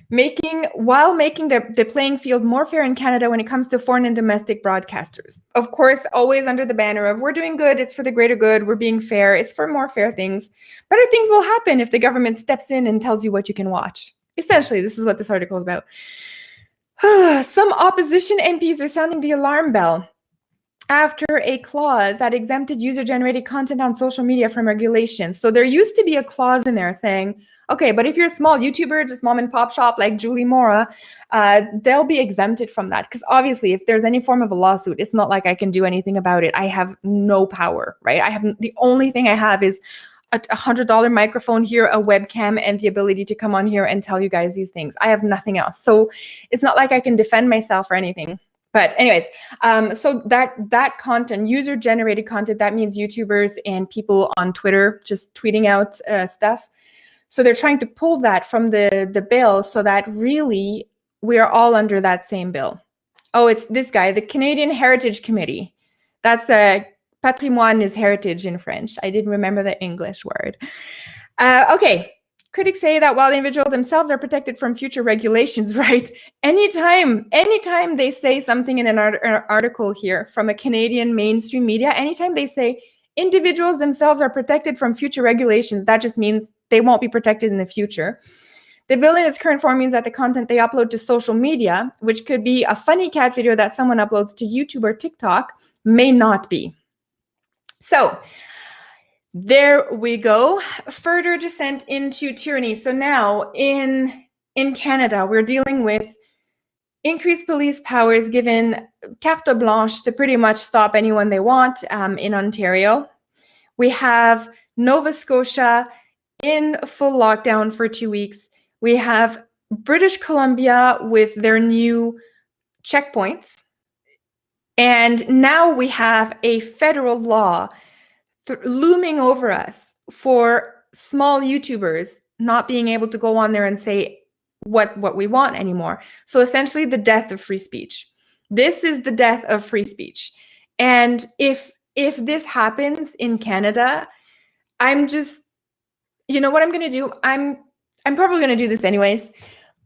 making the playing field more fair in Canada when it comes to foreign and domestic broadcasters. Of course, always under the banner of we're doing good, it's for the greater good, we're being fair, it's for more fair things. Better things will happen if the government steps in and tells you what you can watch. Essentially, this is what this article is about. Some opposition MPs are sounding the alarm bell after a clause that exempted user-generated content on social media from regulation. So there used to be a clause in there saying, okay, but if you're a small YouTuber, just mom and pop shop like Julie Mora, they'll be exempted from that. Because obviously, if there's any form of a lawsuit, it's not like I can do anything about it. I have no power, right? The only thing I have is a $100 microphone here, a webcam, and the ability to come on here and tell you guys these things. I have nothing else. So it's not like I can defend myself or anything. But anyways, so that content, user-generated content, that means YouTubers and people on Twitter just tweeting out stuff. So they're trying to pull that from the bill so that really we are all under that same bill. Oh, it's this guy, the Canadian Heritage Committee. That's patrimoine is heritage in French. I didn't remember the English word. Okay. Critics say that while the individuals themselves are protected from future regulations, right? Anytime they say something in an article here from a Canadian mainstream media, anytime they say individuals themselves are protected from future regulations, that just means they won't be protected in the future. The bill in its current form means that the content they upload to social media, which could be a funny cat video that someone uploads to YouTube or TikTok, may not be. So, there we go. Further descent into tyranny. So now in Canada, we're dealing with increased police powers given carte blanche to pretty much stop anyone they want in Ontario. We have Nova Scotia in full lockdown for 2 weeks. We have British Columbia with their new checkpoints. And now we have a federal law looming over us for small YouTubers not being able to go on there and say what we want anymore. So essentially the death of free speech. This is the death of free speech. And if this happens in Canada, I'm just, you know what I'm going to do? I'm probably going to do this anyways,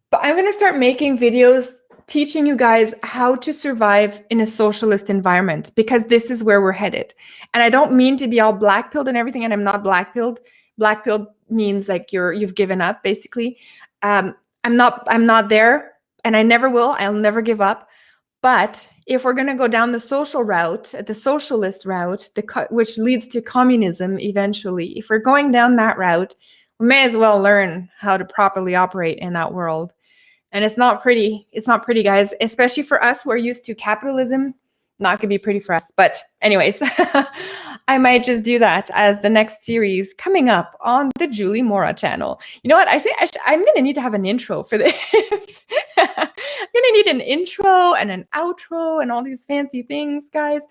but I'm going to start making videos teaching you guys how to survive in a socialist environment, because this is where we're headed. And I don't mean to be all black-pilled and everything, and I'm not black-pilled. Black-pilled means like you've given up, basically. I'm not there, and I never will. I'll never give up. But if we're going to go down the social route, the socialist route, which leads to communism eventually, if we're going down that route, we may as well learn how to properly operate in that world. And it's not pretty. It's not pretty, guys, especially for us who are used to capitalism. Not going to be pretty for us. But anyways, I might just do that as the next series coming up on the Julie Mora channel. You know what? I think I'm going to need to have an intro for this. I'm going to need an intro and an outro and all these fancy things, guys.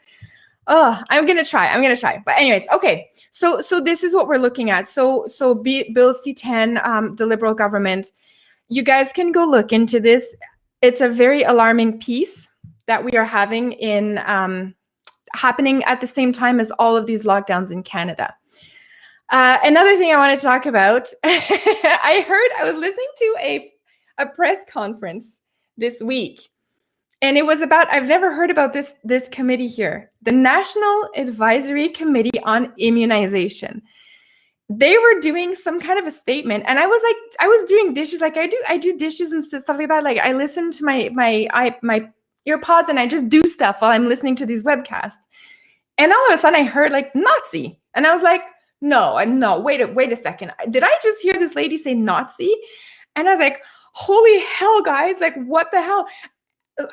Oh, I'm going to try. But anyways, okay. So this is what we're looking at. So Bill C-10, the Liberal government, you guys can go look into this. It's a very alarming piece that we are having in happening at the same time as all of these lockdowns in Canada. Another thing I want to talk about, I was listening to a press conference this week, and it was about, I've never heard about this committee here, the National Advisory Committee on Immunization. they were doing some kind of a statement, and I was doing dishes, like I do dishes and stuff like that. Like I listen to my earpods, and I just do stuff while I'm listening to these webcasts. And all of a sudden I heard like Nazi, and I was like, no, wait a second. Did I just hear this lady say Nazi? And I was like, holy hell, guys, like what the hell?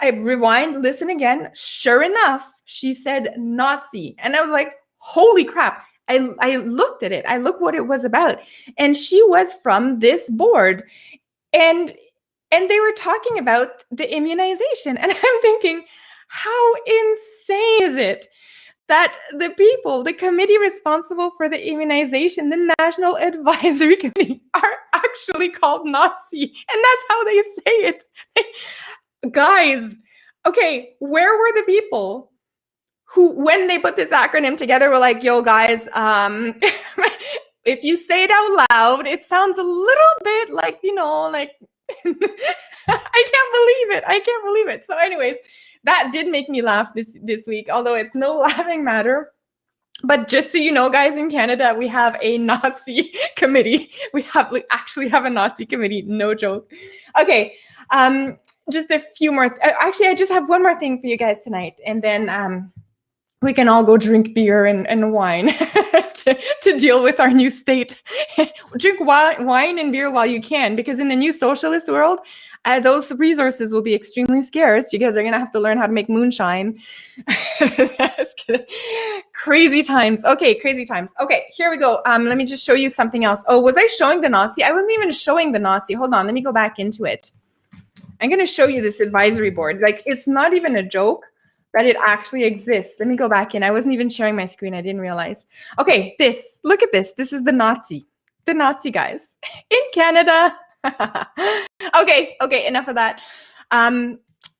I rewind, listen again. Sure enough, she said Nazi. And I was like, holy crap. I looked at it. I looked what it was about. And she was from this board. And they were talking about the immunization. And I'm thinking, how insane is it that the committee responsible for the immunization, the National Advisory Committee, are actually called Nazi. And that's how they say it. Guys, okay, where were the people who, when they put this acronym together, were like, yo, guys, if you say it out loud, it sounds a little bit like, like, I can't believe it. So anyways, that did make me laugh this week, although it's no laughing matter. But just so you know, guys, in Canada, we have a Nazi committee. We actually have a Nazi committee, no joke. Okay, just a few more. Actually, I just have one more thing for you guys tonight, and then we can all go drink beer and wine to deal with our new state. Drink wine and beer while you can, because in the new socialist world, those resources will be extremely scarce. You guys are going to have to learn how to make moonshine. Crazy times. Okay, crazy times. Okay, here we go. Let me just show you something else. Oh, was I showing the Nazi? I wasn't even showing the Nazi. Hold on, let me go back into it. I'm going to show you this advisory board. Like, it's not even a joke that it actually exists. Let me go back in. I wasn't even sharing my screen. I didn't realize. Okay, look at this. This is the Nazi guys in Canada. Okay, enough of that.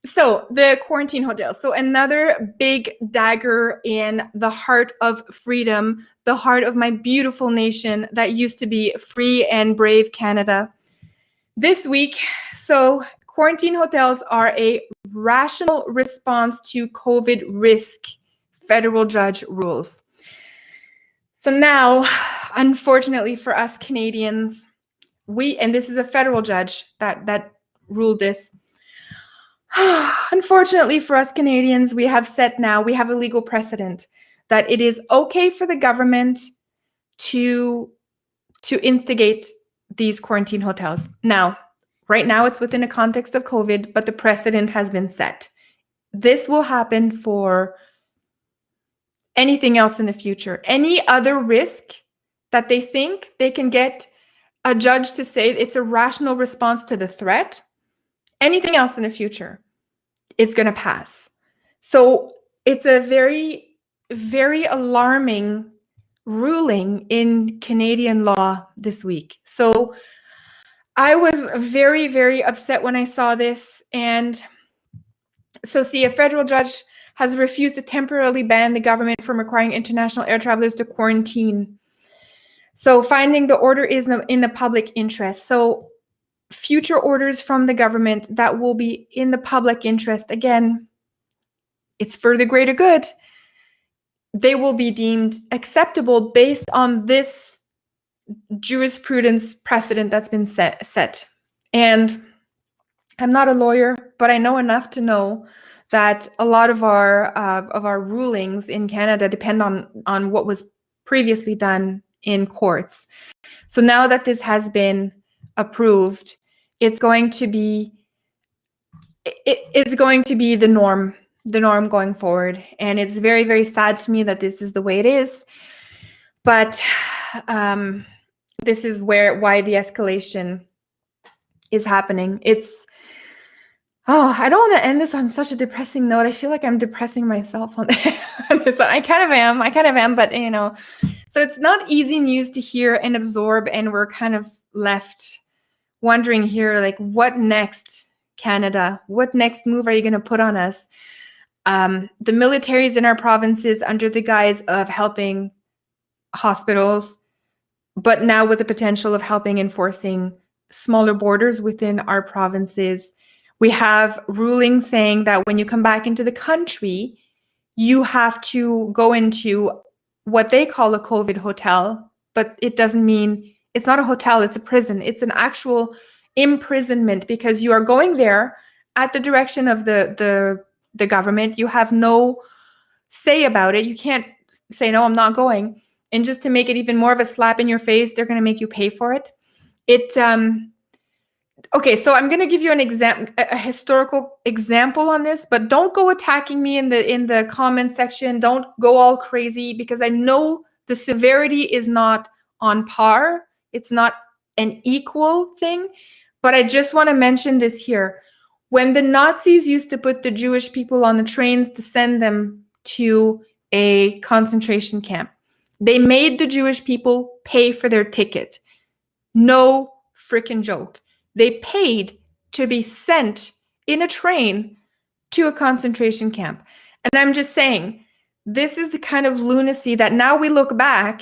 So the quarantine hotels. So another big dagger in the heart of freedom, the heart of my beautiful nation that used to be free and brave Canada. This week, so quarantine hotels are a rational response to COVID risk, federal judge rules. So now, unfortunately for us Canadians, and this is a federal judge that ruled this. Unfortunately for us Canadians, we have a legal precedent that it is okay for the government to instigate these quarantine hotels. Now, right now it's within a context of COVID, but the precedent has been set. This will happen for anything else in the future. Any other risk that they think they can get a judge to say it's a rational response to the threat, anything else in the future, it's going to pass. So it's a very, very alarming ruling in Canadian law this week. So I was very, very upset when I saw this. And so see, a federal judge has refused to temporarily ban the government from requiring international air travelers to quarantine. So finding the order is in the public interest. So future orders from the government that will be in the public interest, again, it's for the greater good, they will be deemed acceptable based on this jurisprudence precedent that's been set. And I'm not a lawyer, but I know enough to know that a lot of our rulings in Canada depend on what was previously done in courts. So now that this has been approved, it's going to be the norm going forward. And it's very, very sad to me that this is the way it is. But this is why the escalation is happening. I don't want to end this on such a depressing note. I feel like I'm depressing myself on this one. I kind of am, but so it's not easy news to hear and absorb, and we're kind of left wondering here, like, what next, Canada? What next move are you going to put on us? The militaries in our provinces under the guise of helping hospitals, but now with the potential of helping enforcing smaller borders within our provinces. We have rulings saying that when you come back into the country, you have to go into what they call a COVID hotel, but it doesn't mean it's not a hotel, it's a prison. It's an actual imprisonment because you are going there at the direction of the government. You have no say about it. You can't say, no, I'm not going. And just to make it even more of a slap in your face, they're going to make you pay for it. Okay, so I'm going to give you an example, a historical example on this, but don't go attacking me in the comment section. Don't go all crazy because I know the severity is not on par. It's not an equal thing, but I just want to mention this here. When the Nazis used to put the Jewish people on the trains to send them to a concentration camp, they made the Jewish people pay for their ticket. No freaking joke. They paid to be sent in a train to a concentration camp. And I'm just saying, this is the kind of lunacy that now we look back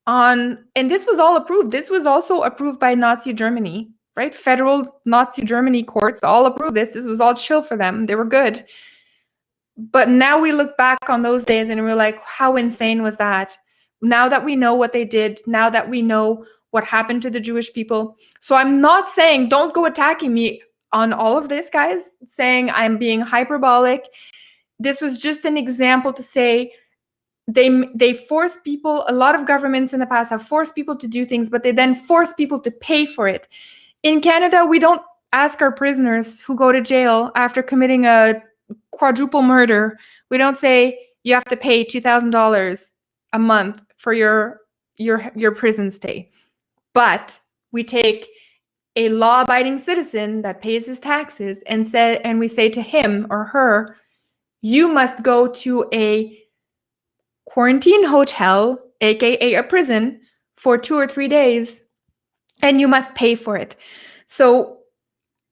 on, and this was all approved. This was also approved by Nazi Germany, right? Federal Nazi Germany courts all approved this. This was all chill for them. They were good. But now we look back on those days and we're like, how insane was that? Now that we know what they did, now that we know what happened to the Jewish people. So I'm not saying, don't go attacking me on all of this, guys, saying I'm being hyperbolic. This was just an example to say they force people, a lot of governments in the past have forced people to do things, but they then force people to pay for it. In Canada, we don't ask our prisoners who go to jail after committing a quadruple murder, we don't say you have to pay $2,000 a month for your prison stay. But we take a law-abiding citizen that pays his taxes and we say to him or her, you must go to a quarantine hotel, aka a prison, for 2 or 3 days, and you must pay for it. So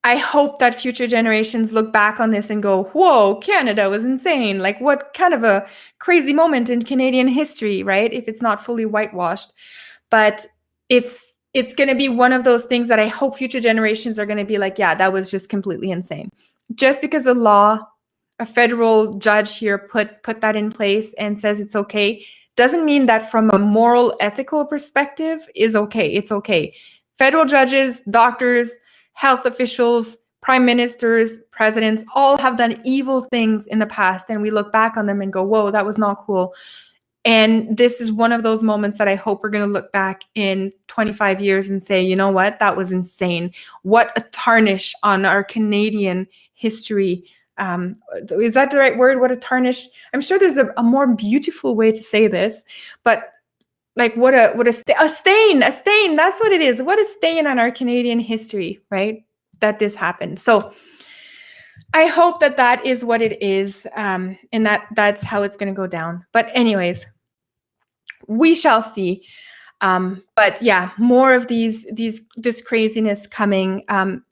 I hope that future generations look back on this and go, whoa, Canada was insane. Like, what kind of a crazy moment in Canadian history, right? If it's not fully whitewashed. But it's going to be one of those things that I hope future generations are going to be like, yeah, that was just completely insane. Just because a law, a federal judge here put that in place and says it's okay, doesn't mean that from a moral, ethical perspective is okay. It's okay. Federal judges, doctors, health officials, prime ministers, presidents, all have done evil things in the past. And we look back on them and go, whoa, that was not cool. And this is one of those moments that I hope we're going to look back in 25 years and say, you know what, that was insane. What a tarnish on our Canadian history. Is that the right word? What a tarnish. I'm sure there's a more beautiful way to say this, but like what a stain. That's what it is. What a stain on our Canadian history, right? That this happened. So I hope that is what it is, and that's how it's going to go down. But anyways, we shall see. But yeah, more of this craziness coming.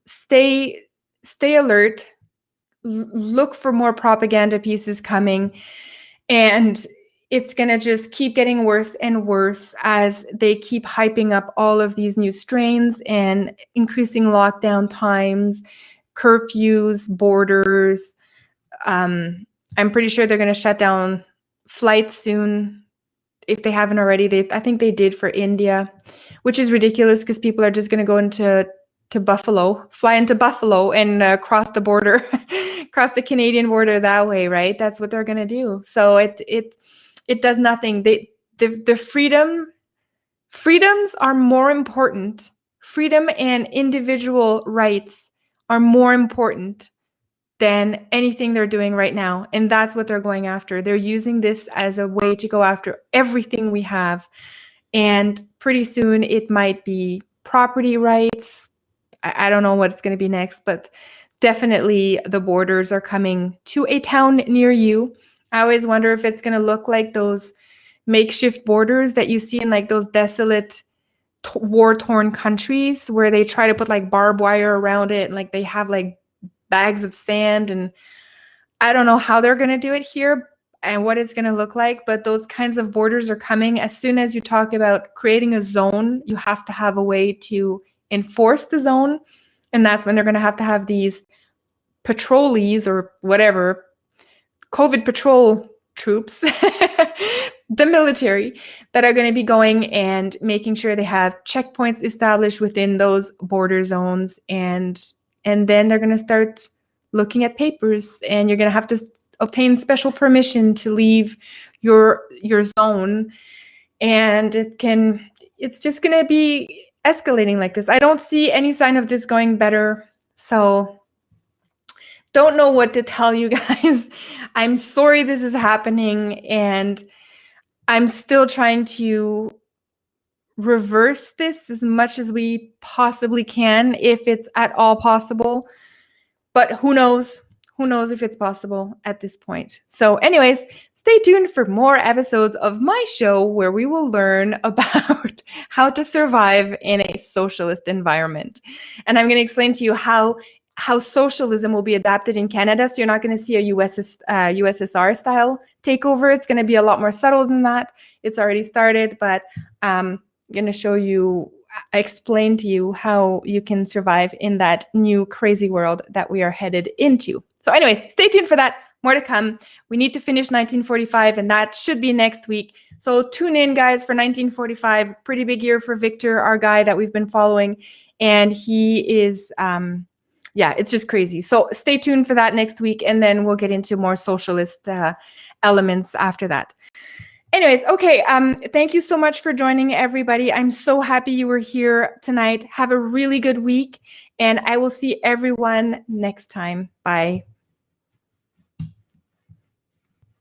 Stay alert. Look for more propaganda pieces coming, and it's going to just keep getting worse and worse as they keep hyping up all of these new strains and increasing lockdown times, curfews, borders. I'm pretty sure they're going to shut down flights soon. If they haven't already, I think they did for India, which is ridiculous because people are just going to go into Buffalo, fly into Buffalo and cross the border, cross the Canadian border that way, right? That's what they're going to do. So it does nothing. The freedoms are more important. Freedom and individual rights are more important than anything they're doing right now. And that's what they're going after. They're using this as a way to go after everything we have. And pretty soon it might be property rights. I don't know what it's going to be next, but definitely the borders are coming to a town near you. I always wonder if it's going to look like those makeshift borders that you see in like those desolate war-torn countries where they try to put like barbed wire around it and like they have like bags of sand, and I don't know how they're going to do it here and what it's going to look like, but those kinds of borders are coming. As soon as you talk about creating a zone, you have to have a way to enforce the zone, and that's when they're going to have these patrollees or whatever, COVID patrol troops the military that are going to be going and making sure they have checkpoints established within those border zones, and then they're going to start looking at papers, and you're going to have to obtain special permission to leave your zone, and it's just going to be escalating like this. I don't see any sign of this going better, so don't know what to tell you guys. I'm sorry this is happening, and I'm still trying to reverse this as much as we possibly can, if it's at all possible. But who knows? Who knows if it's possible at this point? So anyways, stay tuned for more episodes of my show where we will learn about how to survive in a socialist environment. And I'm going to explain to you how socialism will be adapted in Canada. So you're not going to see a USSR style takeover. It's going to be a lot more subtle than that. It's already started, but I'm going to show you, explain to you how you can survive in that new crazy world that we are headed into. So anyways, stay tuned for that. More to come. We need to finish 1945, and that should be next week. So tune in, guys, for 1945. Pretty big year for Victor, our guy that we've been following. And he is, yeah, it's just crazy. So stay tuned for that next week, and then we'll get into more socialist elements after that. Anyways, okay, thank you so much for joining, everybody. I'm so happy you were here tonight. Have a really good week, and I will see everyone next time. Bye.